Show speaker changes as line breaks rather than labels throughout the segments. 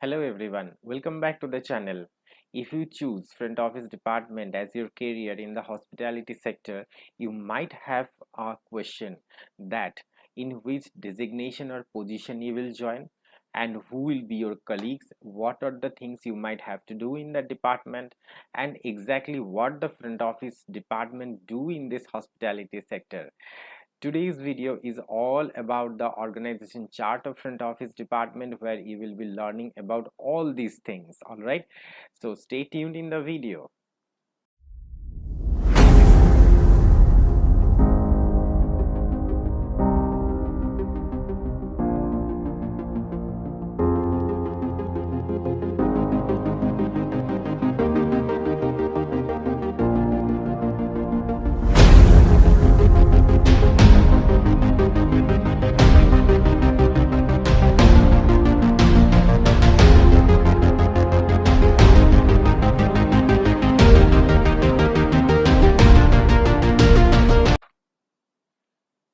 Hello everyone, welcome back to the channel. If you choose front office department as your career in the hospitality sector, you might have a question that in which designation or position you will join and who will be your colleagues, what are the things you might have to do in that department, and exactly what the front office department do in this hospitality sector. Today's video is all about the organization chart of front office department where you will be learning about all these things. All right, so stay tuned in the video.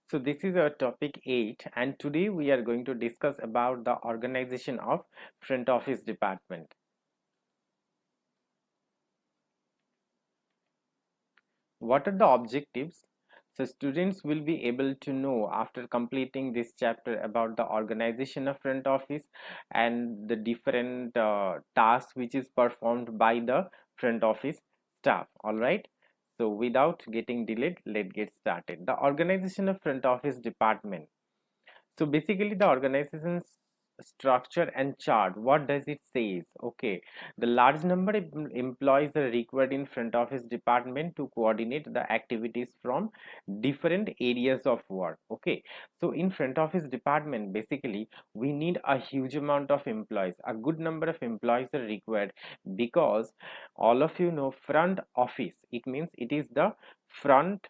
So this is our topic 8 and today we are going to discuss about the organization of front office department. What are the objectives? So students will be able to know after completing this chapter about the organization of front office and the different tasks which is performed by the front office staff. All right. So without getting delayed, let's get started. The organization of front office department. So basically the organization's structure and chart, what does it says? Okay, the large number of employees are required in front office department to coordinate the activities from different areas of work. Okay, so in front office department basically we need a huge amount of employees, a good number of employees are required because all of you know front office, it means it is the front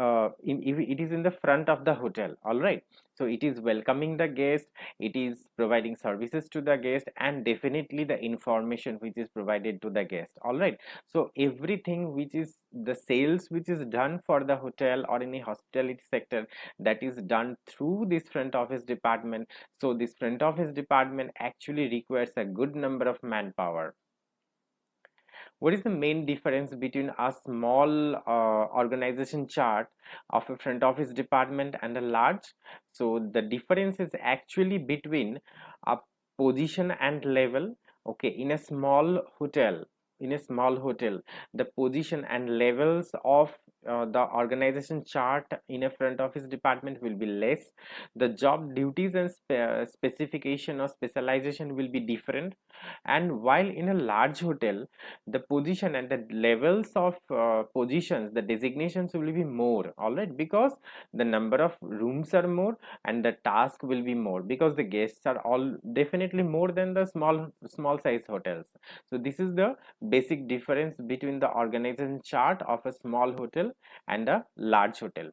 it is in the front of the hotel. All right, so it is welcoming the guest, it is providing services to the guest, and definitely the information which is provided to the guest. All right, so everything which is the sales which is done for the hotel or any hospitality sector, that is done through this front office department. So this front office department actually requires a good number of manpower. What is the main difference between a small organization chart of a front office department and a large? So the difference is actually between a position and level. Okay, in a small hotel, the position and levels of the organization chart in a front office department will be less. The job duties and specification or specialization will be different, and while in a large hotel the position and the levels of positions, the designations will be more. All right, because the number of rooms are more and the task will be more because the guests are all definitely more than the small size hotels. So this is the basic difference between the organization chart of a small hotel and a large hotel.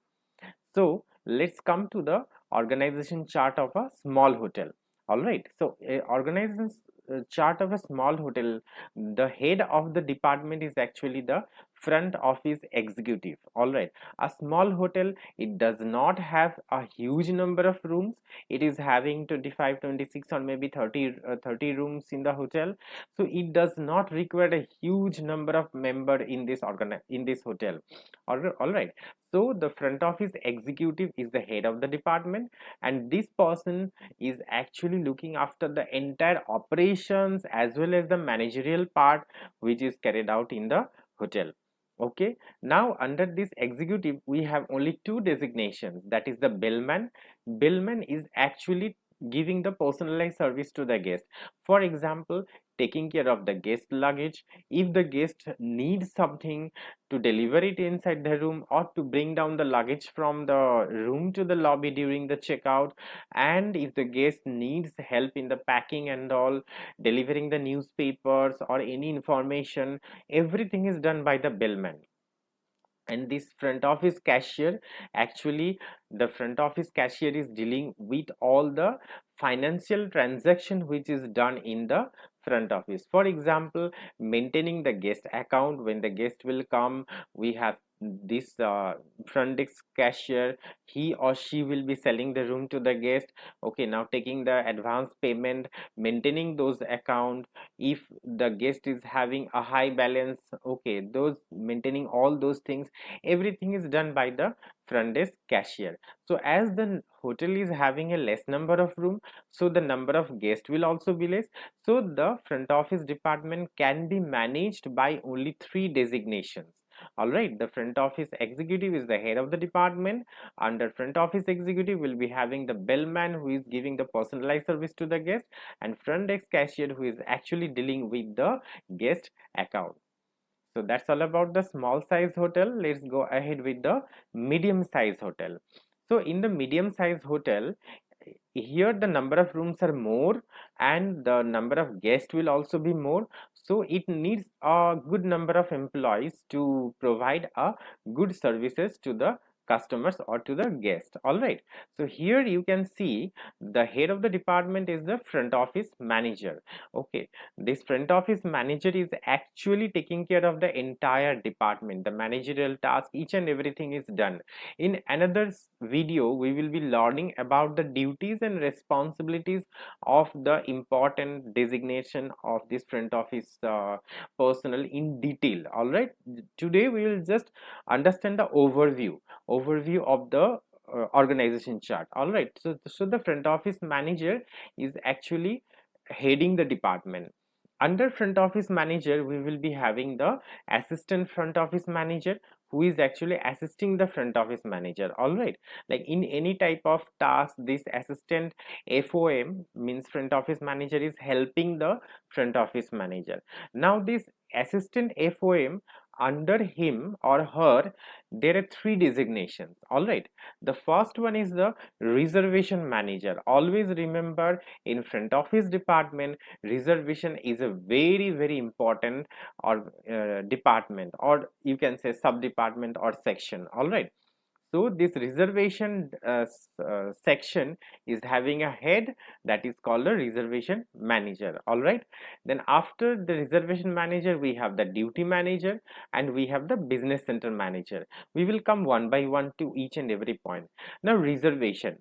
So let's come to the organization chart of a small hotel. All right, so a organization chart of a small hotel, the head of the department is actually the front office executive. All right, a small hotel, it does not have a huge number of rooms, it is having 25, 26, or maybe 30 rooms in the hotel. So it does not require a huge number of member in this hotel. All right, so the front office executive is the head of the department, and this person is actually looking after the entire operations as well as the managerial part which is carried out in the hotel. Okay, now under this executive we have only two designations, that is the bellman. Bellman is actually giving the personalized service to the guest. For example, taking care of the guest luggage. If the guest needs something, to deliver it inside the room or to bring down the luggage from the room to the lobby during the checkout, and if the guest needs help in the packing and all, delivering the newspapers or any information, everything is done by the bellman. And this front office cashier, actually the front office cashier is dealing with all the financial transaction which is done in the front office. For example, maintaining the guest account. When the guest will come, we have this front desk cashier, he or she will be selling the room to the guest. Okay, now taking the advance payment, maintaining those account, if the guest is having a high balance, okay, those maintaining all those things, everything is done by the front desk cashier. So as the hotel is having a less number of room, so the number of guests will also be less. So the front office department can be managed by only three designations. All right, the front office executive is the head of the department. Under front office executive will be having the bellman who is giving the personalized service to the guest, and front desk cashier who is actually dealing with the guest account. So that's all about the small size hotel. Let's go ahead with the medium size hotel. So in the medium size hotel, here the number of rooms are more and the number of guests will also be more, so it needs a good number of employees to provide a good services to the customers or to the guest. All right, so here you can see the head of the department is the front office manager. Okay, this front office manager is actually taking care of the entire department, the managerial task, each and everything is done. In another video, we will be learning about the duties and responsibilities of the important designation of this front office personnel in detail. All right, today we will just understand the overview of the organization chart. All right, so the front office manager is actually heading the department. Under front office manager, we will be having the assistant front office manager who is actually assisting the front office manager. All right, like in any type of task, this assistant FOM means front office manager is helping the front office manager. Now this assistant FOM, under him or her, there are three designations. All right, the first one is the reservation manager. Always remember, in front office department, reservation is a very important or department, or you can say sub department or section. All right, so this reservation section is having a head that is called a reservation manager. All right, then after the reservation manager we have the duty manager and we have the business center manager. We will come one by one to each and every point. Now reservation,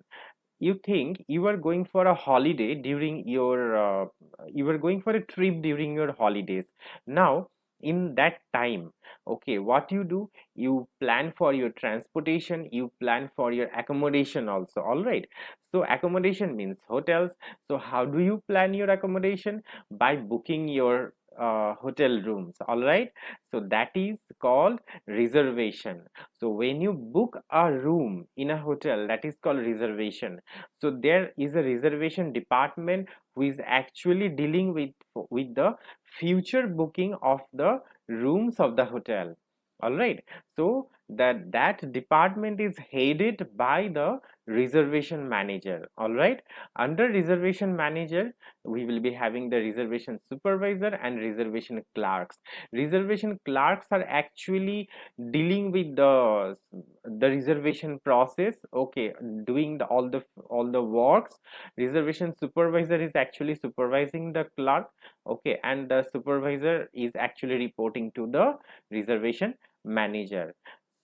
you think you are going for a holiday during your you are going for a trip during your holidays. Now in that time, okay, what you do, you plan for your transportation, you plan for your accommodation also. All right, so accommodation means hotels. So how do you plan your accommodation? By booking your hotel rooms. All right, so that is called reservation. So when you book a room in a hotel, that is called reservation. So there is a reservation department who is actually dealing with the future booking of the rooms of the hotel. All right, so that department is headed by the reservation manager. All right, under reservation manager we will be having the reservation supervisor and reservation clerks. Reservation clerks are actually dealing with the reservation process, okay, doing all the works. Reservation supervisor is actually supervising the clerk, okay, and the supervisor is actually reporting to the reservation manager.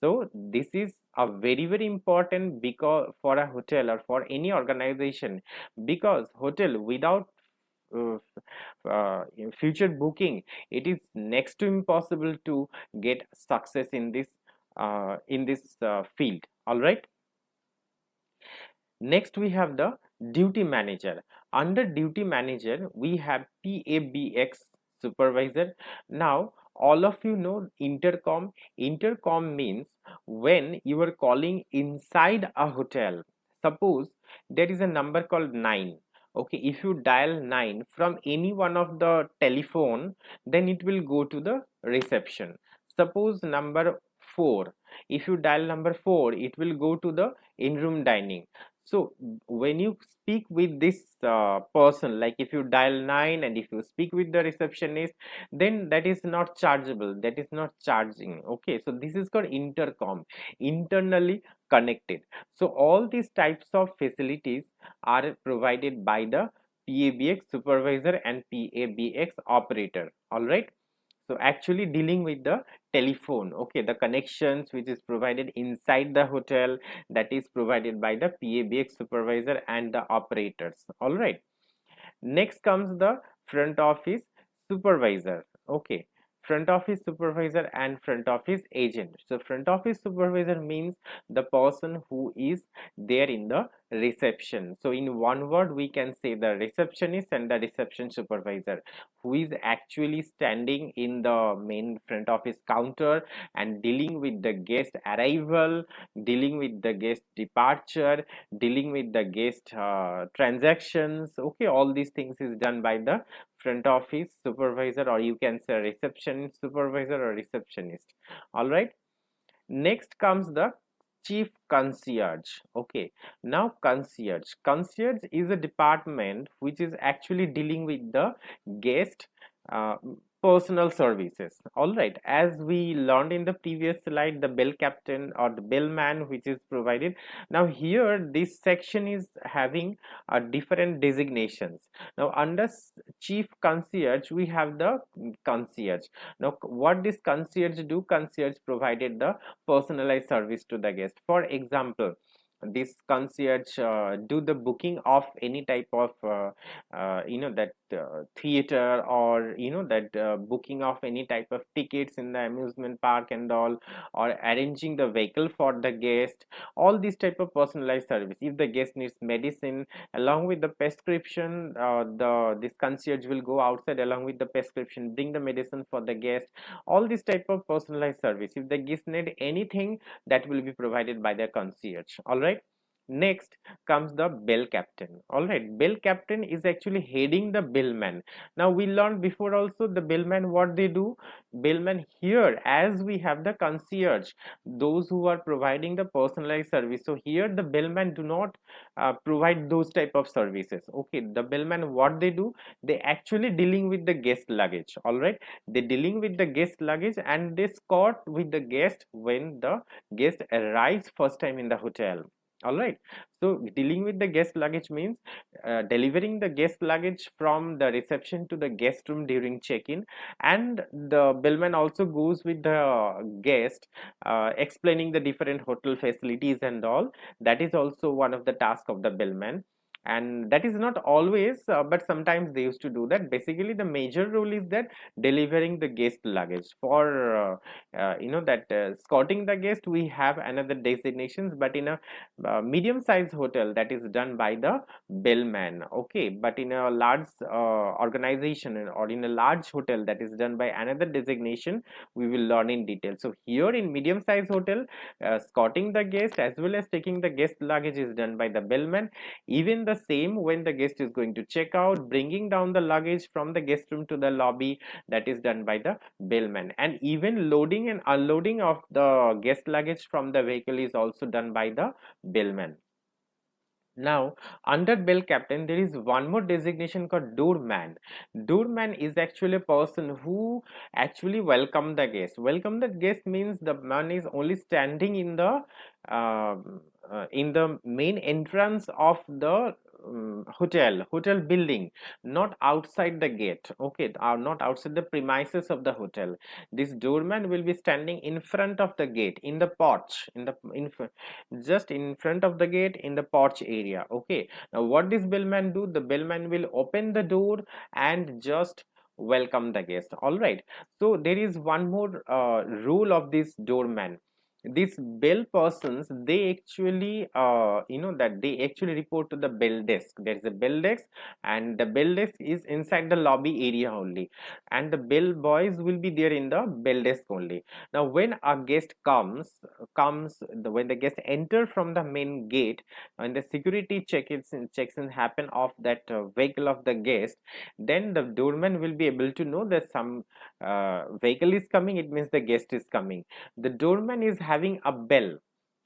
So this is a very important, because for a hotel or for any organization, because hotel without uh, in future booking, it is next to impossible to get success in this field. All right, next we have the duty manager. Under duty manager we have PABX supervisor. Now all of you know intercom means when you are calling inside a hotel. Suppose there is a number called 9. Okay, if you dial 9 from any one of the telephone, then it will go to the reception. Suppose number 4, if you dial number 4, it will go to the in-room dining. So when you speak with this person, like if you dial 9 and if you speak with the receptionist, then that is not chargeable, that is not charging. Okay, so this is called intercom, internally connected. So all these types of facilities are provided by the PABX supervisor and PABX operator. All right, So actually dealing with the telephone, okay, the connections which is provided inside the hotel, that is provided by the PABX supervisor and the operators. All right. Next comes the front office supervisor. Okay, front office supervisor and front office agent. So front office supervisor means the person who is there in the reception. So in one word we can say the receptionist and the reception supervisor, who is actually standing in the main front office counter and dealing with the guest arrival, dealing with the guest departure, dealing with the guest transactions. Okay, all these things is done by the front office supervisor, or you can say reception supervisor or receptionist. All right. Next comes the chief concierge. Okay, now concierge is a department which is actually dealing with the guest uh, personal services. All right, as we learned in the previous slide, the bell captain or the bellman which is provided. Now here this section is having different designations. Now under chief concierge we have the concierge. Now what this concierge do? Concierge provided the personalized service to the guest. For example, this concierge do the booking of any type of that theater, or that booking of any type of tickets in the amusement park and all, or arranging the vehicle for the guest. All these type of personalized service. If the guest needs medicine along with the prescription, the this concierge will go outside along with the prescription, bring the medicine for the guest. All this type of personalized service. If the guest need anything, that will be provided by the concierge. All right. Next comes the bell captain. All right, bell captain is actually heading the bellman. Now we learned before also the bellman what they do. Bellman here, as we have the concierge, those who are providing the personalized service. So here the bellman do not provide those type of services. Okay, the bellman what they do, they actually dealing with the guest luggage. All right, they dealing with the guest luggage and they escort with the guest when the guest arrives first time in the hotel. All right, so dealing with the guest luggage means delivering the guest luggage from the reception to the guest room during check-in, and the bellman also goes with the guest, explaining the different hotel facilities and all. That is also one of the tasks of the bellman, and that is not always, but sometimes they used to do that. Basically the major role is that delivering the guest luggage. For that escorting the guest, we have another designations, but in a medium sized hotel, that is done by the bellman. Okay, but in a large organization or in a large hotel, that is done by another designation. We will learn in detail. So here in medium sized hotel, escorting the guest as well as taking the guest luggage is done by the bellman. Even the same when the guest is going to check out, bringing down the luggage from the guest room to the lobby, that is done by the bellman. And even loading and unloading of the guest luggage from the vehicle is also done by the bellman. Now, under bell captain, there is one more designation called doorman. Doorman is actually a person who actually welcome the guest. Welcome the guest means the man is only standing uh, in the main entrance of the hotel building, not outside the gate. Okay, not outside the premises of the hotel. This doorman will be standing in front of the gate, in the porch, just in front of the gate, in the porch area. Okay, now what this bellman do? The bellman will open the door and just welcome the guest. All right, so there is one more rule of this doorman. These bell persons, they actually that they actually report to the bell desk. There is a bell desk, and the bell desk is inside the lobby area only, and the bell boys will be there in the bell desk only. Now when a guest when the guest enter from the main gate, and the security checks in happen of that vehicle of the guest, then the doorman will be able to know that some vehicle is coming. It means the guest is coming. The doorman is having a bell.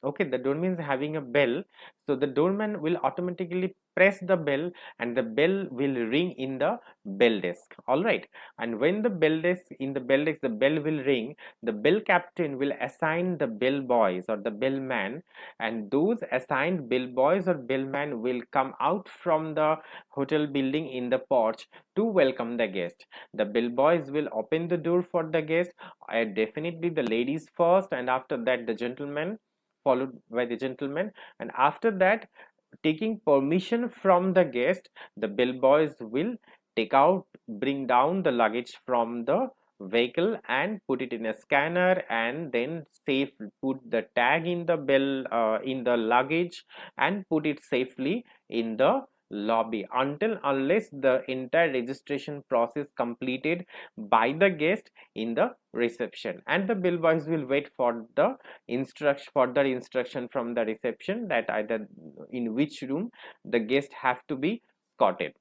Okay, the doorman is having a bell, so the doorman will automatically press the bell and the bell will ring in the bell desk. All right, and when the bell desk in the bell desk the bell will ring, the bell captain will assign the bell boys or the bellman, and those assigned bell boys or bellman will come out from the hotel building in the porch to welcome the guest. The bell boys will open the door for the guest, definitely the ladies first, and after that the gentlemen, followed by the gentleman, and after that, taking permission from the guest, the bellboys will bring down the luggage from the vehicle and put it in a scanner, and then safe put the tag in the in the luggage and put it safely in the lobby until unless the entire registration process completed by the guest in the reception, and the bellboys will wait for the further instruction from the reception that either in which room the guest have to be escorted.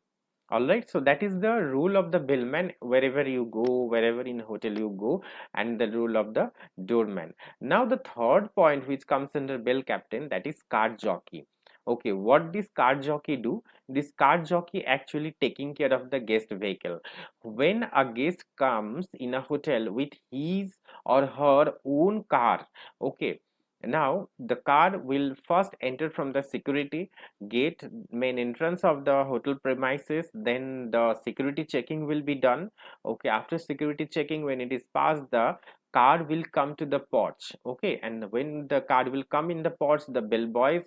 All right, so that is the rule of the bellman wherever you go, wherever in hotel you go, and the rule of the doorman. Now the third point which comes under bell captain, that is cart jockey. Okay, what this cart jockey do? This cart jockey actually taking care of the guest vehicle. When a guest comes in a hotel with his or her own car, okay, now the car will first enter from the security gate, main entrance of the hotel premises, then the security checking will be done. Okay, after security checking, when it is passed, the car will come to the porch. Okay, and when the car will come in the porch, the bellboys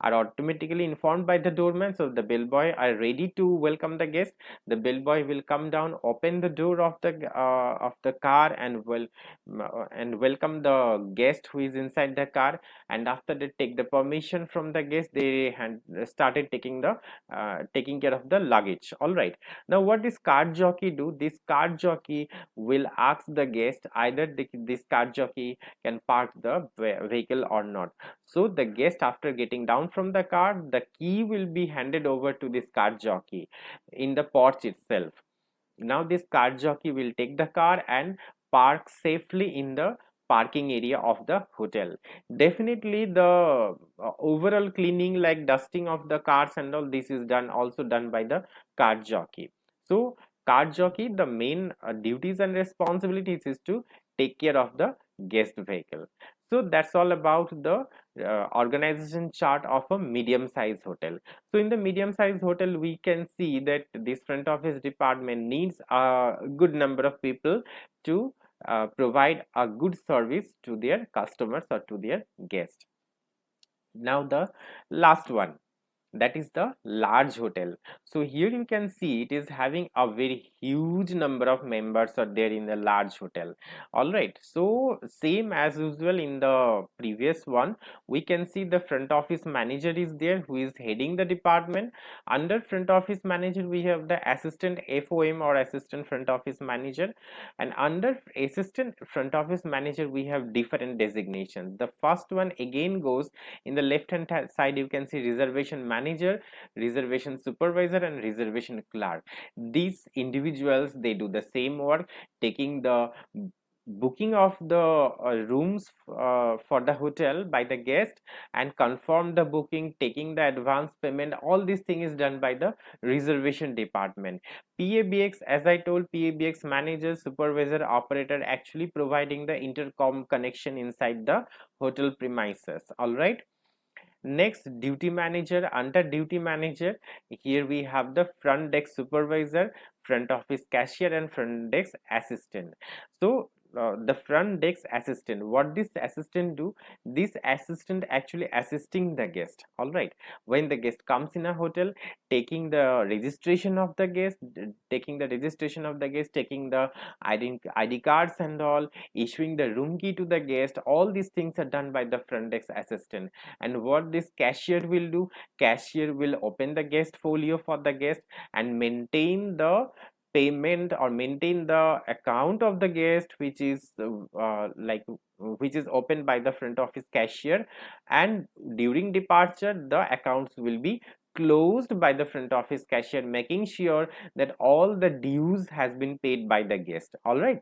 are automatically informed by the doorman, so the bellboy are ready to welcome the guest. The bellboy will come down, open the door of the car, and welcome the guest who is inside the car, and after they take the permission from the guest, they started taking care of the luggage. All right, now what this cart jockey do? This cart jockey will ask the guest either this cart jockey can park the vehicle or not. So the guest, after getting down from the car, the key will be handed over to this cart jockey in the porch itself. Now this cart jockey will take the car and park safely in the parking area of the hotel. Definitely the overall cleaning like dusting of the cars and all this is also done by the cart jockey. So cart jockey, the main duties and responsibilities is to take care of the guest vehicle. So that's all about the organization chart of a medium sized hotel. So in the medium sized hotel, we can see that this front office department needs a good number of people to provide a good service to their customers or to their guests. Now the last one, that is the large hotel. So here you can see it is having a very huge number of members are there in the large hotel. All right, so same as usual in the previous one, we can see the front office manager is there who is heading the department. Under front office manager we have the assistant FOM or assistant front office manager, and under assistant front office manager we have different designations. The first one again goes in the left hand side, you can see reservation manager, reservation supervisor, and reservation clerk. These individuals, they do the same work, taking the booking of the rooms for the hotel by the guest and confirm the booking, taking the advance payment. All this thing is done by the reservation department. PABX, as I told, PABX manager, supervisor, operator actually providing the intercom connection inside the hotel premises. All right, next, duty manager. Under duty manager, here we have the front desk supervisor, front office cashier, and front desk assistant. So the front desk assistant, what this assistant do? This assistant actually assisting the guest. All right, when the guest comes in a hotel, taking the registration of the guest, taking the ID cards and all, issuing the room key to the guest. All these things are done by the front desk assistant. And what this cashier will do? Cashier will open the guest folio for the guest and maintain the payment or maintain the account of the guest, which is which is opened by the front office cashier, and during departure the accounts will be closed by the front office cashier, making sure that all the dues has been paid by the guest. All right,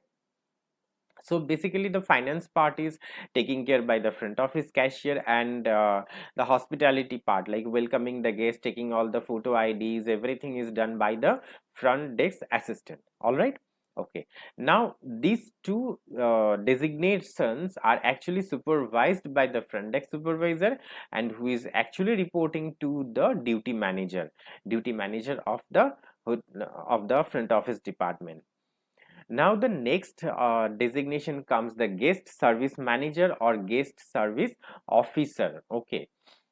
So basically the finance part is taken care by the front office cashier, and the hospitality part like welcoming the guest, taking all the photo IDs, everything is done by the front desk assistant. All right. Okay, now these two designations are actually supervised by the front desk supervisor, and who is actually reporting to the duty manager of the front office department. Now the next designation comes the guest service manager or guest service officer. Okay.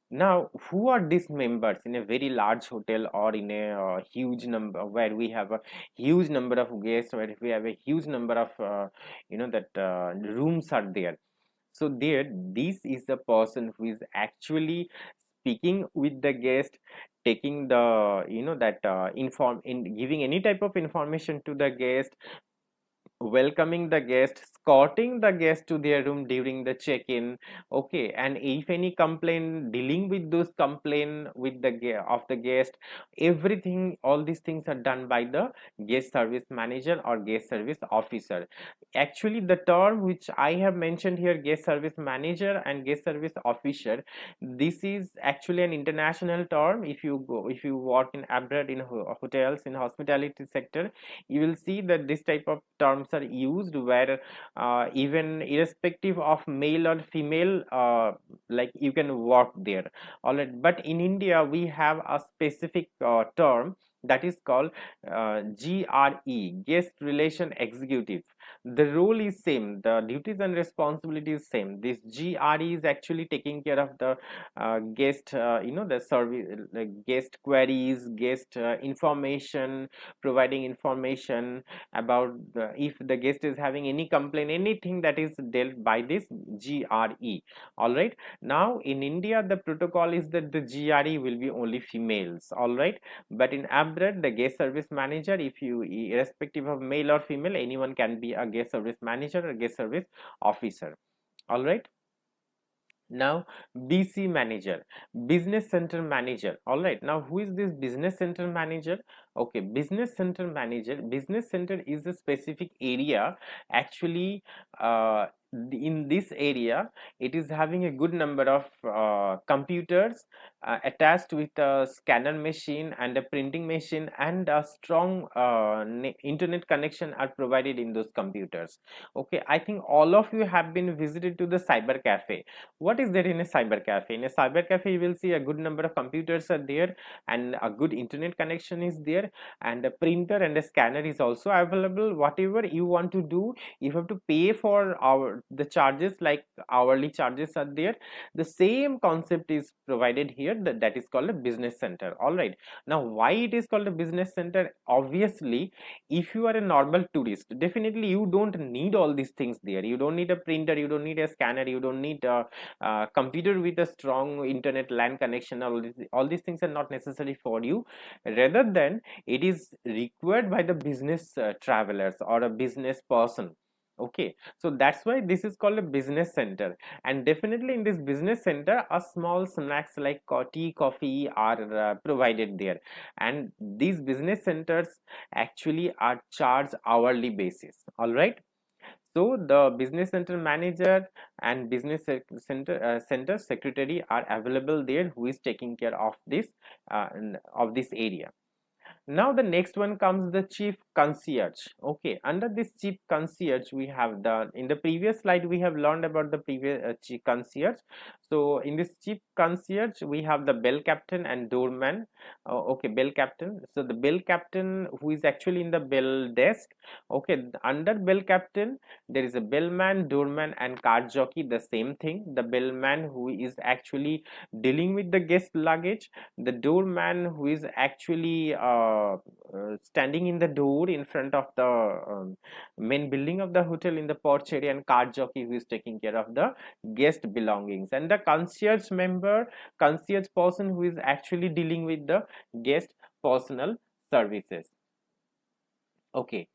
Now, who are these members in a very large hotel or in a huge number where we have a huge number of guests, where we have a huge number of that rooms are there. So there, this is the person who is actually speaking with the guest, taking the that inform in giving any type of information to the guest, welcoming the guest, escorting the guest to their room during the check-in. Okay, and if any complaint, dealing with those complaint with the of the guest, everything, all these things are done by the guest service manager or guest service officer. Actually the term which I have mentioned here, guest service manager and guest service officer, this is actually an international term. If you work in abroad in hotels, in hospitality sector, you will see that this type of terms are used where even irrespective of male or female, like you can work there. All right, but in India we have a specific term that is called GRE, guest relation executive. The role is same, the duties and responsibilities same. This GRE is actually taking care of the guest the service, like guest queries, guest information, providing information about if the guest is having any complaint, anything that is dealt by this GRE. All right, now in India the protocol is that the GRE will be only females. All right, but in abroad the guest service manager, if you irrespective of male or female, anyone can be a guest service manager or guest service officer. All right. Now BC manager, business center manager. All right, now who is this business center manager? Okay, business center manager, business center is a specific area. Actually in this area it is having a good number of computers attached with a scanner machine and a printing machine, and a strong internet connection are provided in those computers. Okay, I think all of you have been visited to the cyber cafe. What is there in a cyber cafe? In a cyber cafe you will see a good number of computers are there, and a good internet connection is there, and a printer and a scanner is also available. Whatever you want to do, you have to pay for the charges, like hourly charges are there. The same concept is provided here, that is called a business center. All right, now why it is called a business center? Obviously, if you are a normal tourist, definitely you don't need all these things there. You don't need a printer, you don't need a scanner, you don't need a computer with a strong internet LAN connection. All these things are not necessary for you. Rather than it is required by the business travelers or a business person. Okay, so that's why this is called a business center. And definitely in this business center a small snacks like tea, coffee are provided there, and these business centers actually are charged hourly basis. All right, so the business center manager and business center secretary are available there, who is taking care of this area. Now the next one comes the chief concierge. Okay, under this chief concierge we have the, in the previous slide we have learned about the previous chief concierge. So in this chief concierge we have the bell captain and doorman. Okay, bell captain, so the bell captain who is actually in the bell desk. Okay, under bell captain there is a bellman, doorman and cart jockey, the same thing. The bellman who is actually dealing with the guest luggage, the doorman who is actually standing in the door in front of the main building of the hotel in the porch area, and cart jockey who is taking care of the guest belongings, and the concierge person who is actually dealing with the guest personal services. Okay,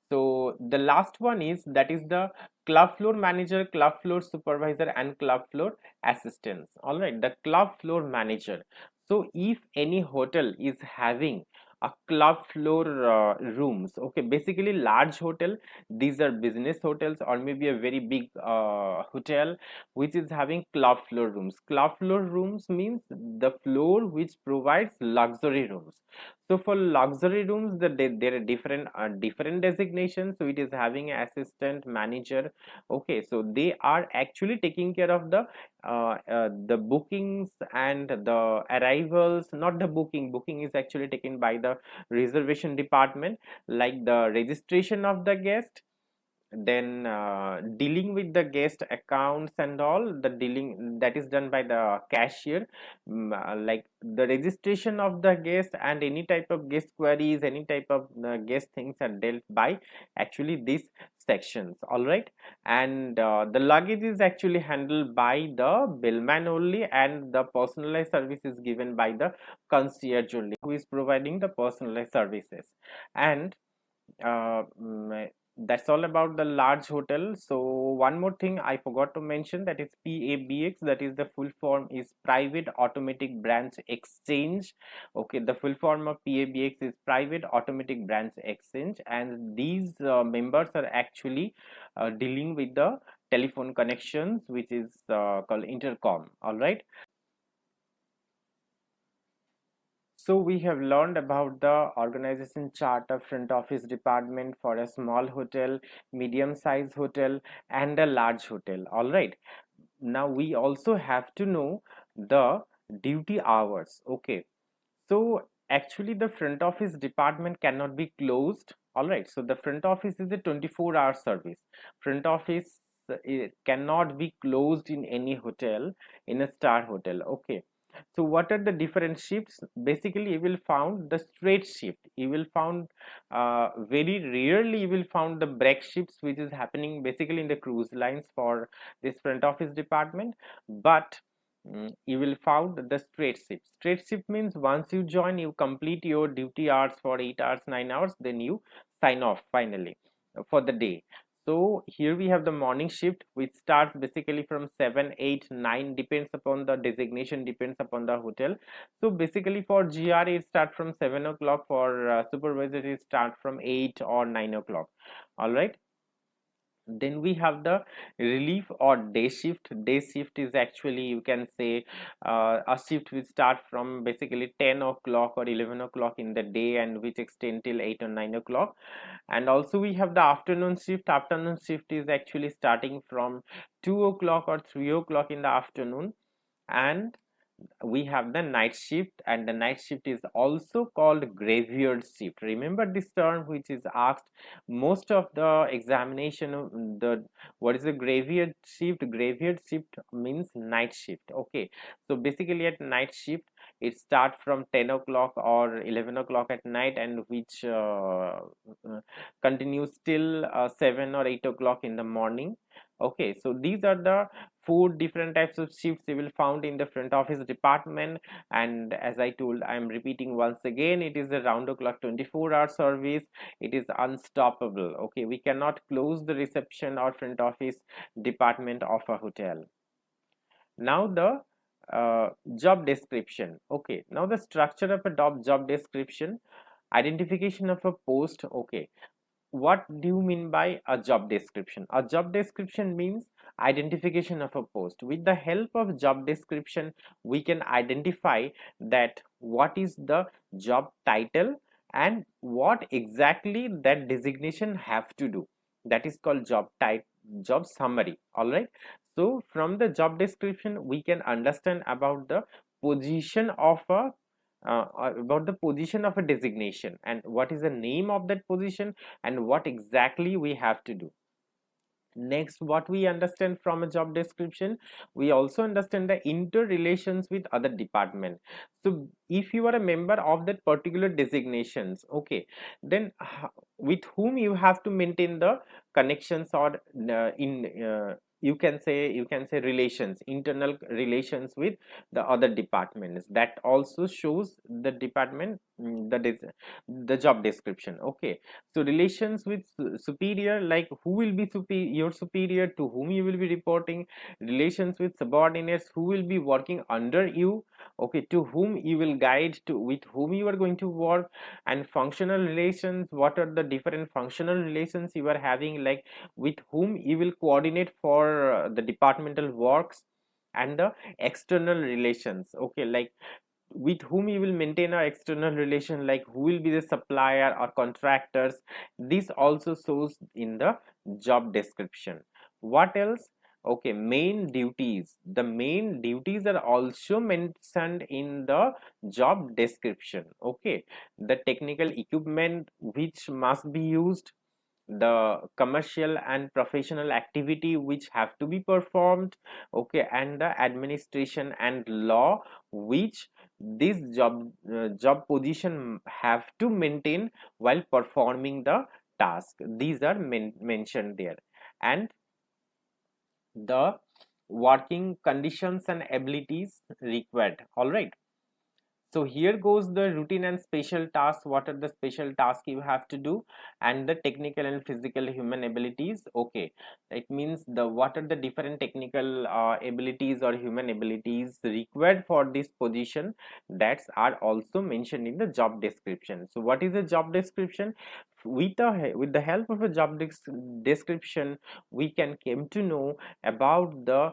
so the last one is, that is the club floor manager, club floor supervisor and club floor assistants. All right, the club floor manager. So if any hotel is having a club floor rooms. Okay, basically large hotel, these are business hotels or maybe a very big hotel which is having club floor rooms. Club floor rooms means the floor which provides luxury rooms. So for luxury rooms, there are different designations. So it is having assistant, manager. Okay, so they are actually taking care of the bookings and the arrivals. Not the booking is actually taken by the reservation department, like the registration of the guest, then dealing with the guest accounts and all the dealing that is done by the cashier. Like the registration of the guest and any type of guest queries, any type of guest things are dealt by actually these sections. All right, and the luggage is actually handled by the bellman only, and the personalized service is given by the concierge only, who is providing the personalized services. And uh, mm, that's all about the large hotel. So one more thing I forgot to mention, that is PABX, that is the full form is Private Automatic Branch Exchange. Okay, the full form of PABX is Private Automatic Branch Exchange, and these members are actually dealing with the telephone connections, which is called intercom. All right. So we have learned about the organization chart of front office department for a small hotel, medium size hotel, and a large hotel. All right. Now we also have to know the duty hours. Okay. So actually the front office department cannot be closed. All right. So the front office is a 24-hour service. Front office cannot be closed in any hotel, in a star hotel. Okay. So what are the different shifts? Basically, you will found the straight shift. You will found very rarely you will found the break shifts, which is happening basically in the cruise lines for this front office department. But you will found the straight shift. Straight shift means once you join, you complete your duty hours for 8 hours, 9 hours, then you sign off finally for the day. So here we have the morning shift, which starts basically from 7, 8, 9, depends upon the designation, depends upon the hotel. So basically for GR it start from 7 o'clock, for supervisor it start from 8 or 9 o'clock. All right. Then we have the relief or day shift. Day shift is actually, you can say, a shift which start from basically 10 o'clock or 11 o'clock in the day and which extend till 8 or 9 o'clock. And also we have the afternoon shift. Afternoon shift is actually starting from 2 o'clock or 3 o'clock in the afternoon. And we have the night shift, and the night shift is also called graveyard shift. Remember this term, which is asked most of the examination of the what is the graveyard shift. Graveyard shift means night shift. Okay, so basically at night shift it start from 10 o'clock or 11 o'clock at night, and which continues till 7 or 8 o'clock in the morning. Okay, so these are the four different types of shifts you will found in the front office department. And as I told, I am repeating once again, it is a round the clock 24-hour service. It is unstoppable. Okay, we cannot close the reception or front office department of a hotel. Now the job description. Okay, now the structure of a job description. Identification of a post. Okay, what do you mean by a job description? A job description means identification of a post. With the help of job description, we can identify that what is the job title and what exactly that designation have to do. That is called job type, job summary. All right. So from the job description, we can understand about the position of a about the position of a designation and what is the name of that position and what exactly we have to do. Next, what we understand from a job description, we also understand the interrelations with other department. So if you are a member of that particular designations, okay, then with whom you have to maintain the connections, or in you can say relations, internal relations with the other departments. That also shows the department the job description. Okay, so relations with superior, like who will be your superior, to whom you will be reporting. Relations with subordinates, who will be working under you, okay, to whom you will guide, to with whom you are going to work. And functional relations, what are the different functional relations you are having, like with whom you will coordinate for the departmental works. And the external relations, okay, like with whom you will maintain a external relation, like who will be the supplier or contractors. This also shows in the job description. What else? Okay, main duties, the main duties are also mentioned in the job description. Okay, the technical equipment which must be used, the commercial and professional activity which have to be performed, okay, and the administration and law which this job position have to maintain while performing the task. These are mentioned there. And the working conditions and abilities required. All right, so here goes the routine and special tasks. What are the special tasks you have to do, and the technical and physical human abilities. Okay, it means the what are the different technical abilities or human abilities required for this position, that are also mentioned in the job description. So what is a job description? With the help of a job description, we can came to know about the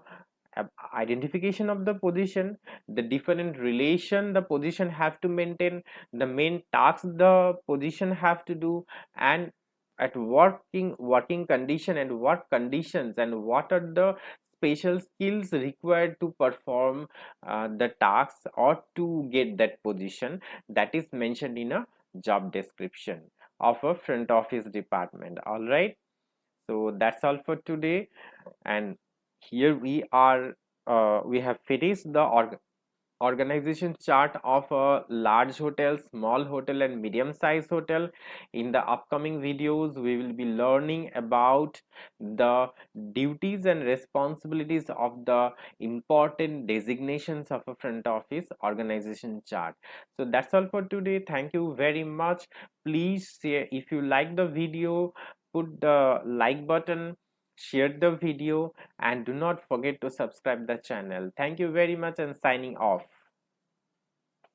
identification of the position, the different relation the position have to maintain, the main tasks the position have to do, and at working condition and what conditions, and what are the special skills required to perform the tasks or to get that position, that is mentioned in a job description of a front office department. All right, so that's all for today. And here we have finished the organization chart of a large hotel, small hotel, and medium sized hotel. In the upcoming videos we will be learning about the duties and responsibilities of the important designations of a front office organization chart. So that's all for today. Thank you very much. Please share if you like the video, put the like button, share the video, and do not forget to subscribe the channel. Thank you very much, and signing off.